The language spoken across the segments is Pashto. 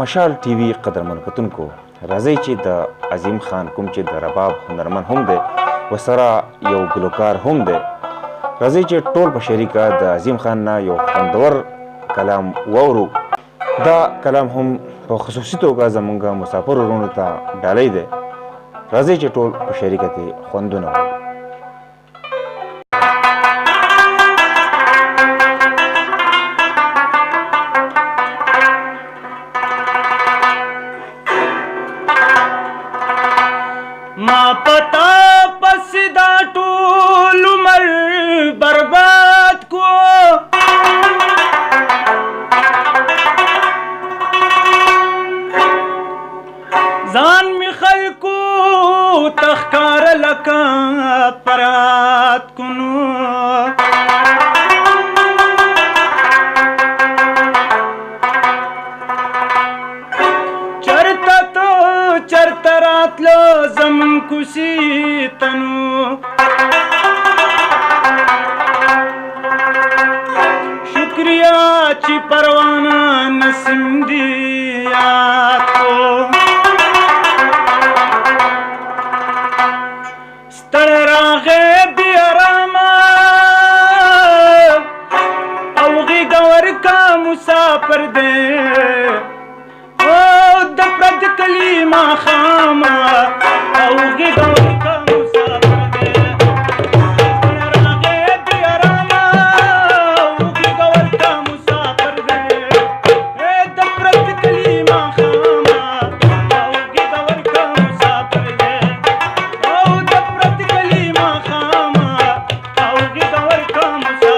مشال ټي وي قدرمن کتونکو راځئ چې د عظیم خان کوم چې د رباب هنرمن هم دی ورسره یو ګلوکار هم دی راځئ چې ټول په شریکه د عظیم خان نه یو خوندور کلام واورو. دا کلام هم په خصوصي توګه زموږ مسافر وروڼو ته ډالۍ دی. راځئ چې ټول په شریکه ترې خوندونه واورو. ما پتا پس دا ټول عمر برباد کو ځان می خلکو تخکار لکه پرات کنو چرته راتلو زمون کوشي تنو شکریہ چې پروانه نسیم دی یاد کو ستړی راغی بې ارامه او غېږه ورکه مسافر دی د پرد کلی ماښامه او غېږه ورکه مسافر دی راغی بې ارامه او غېږه ورکه مسافر دی د پرد کلی ماښامه او غېږه ورکه مسافر دی او د پرد کلی ماښامه او غېږه ورکه مسافر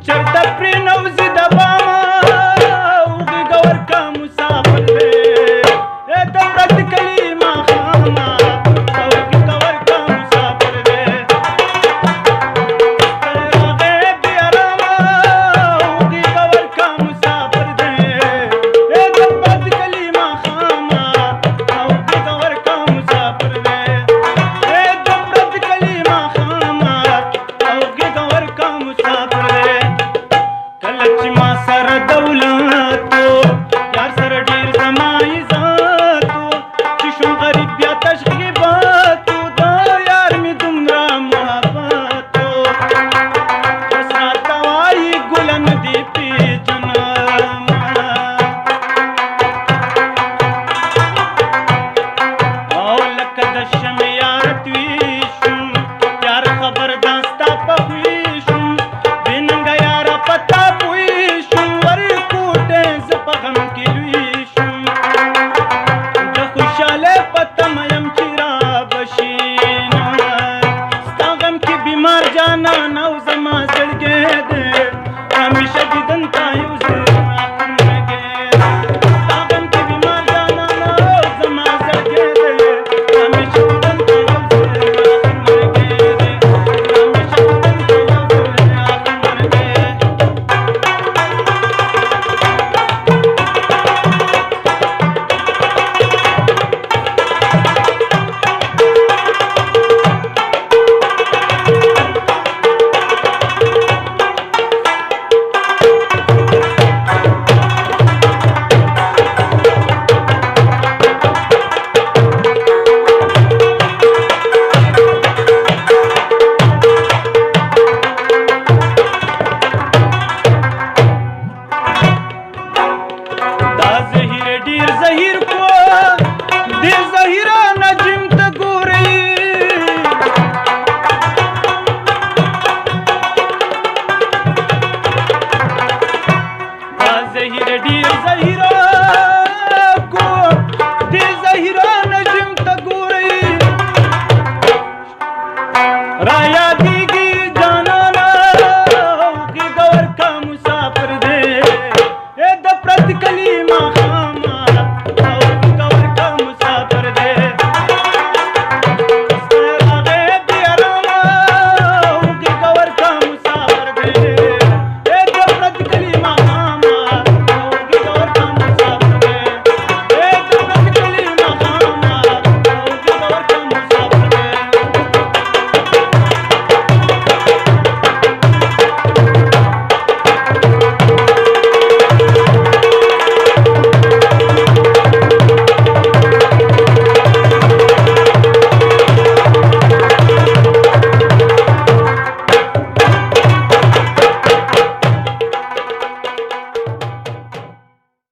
چرته پرې نوځي د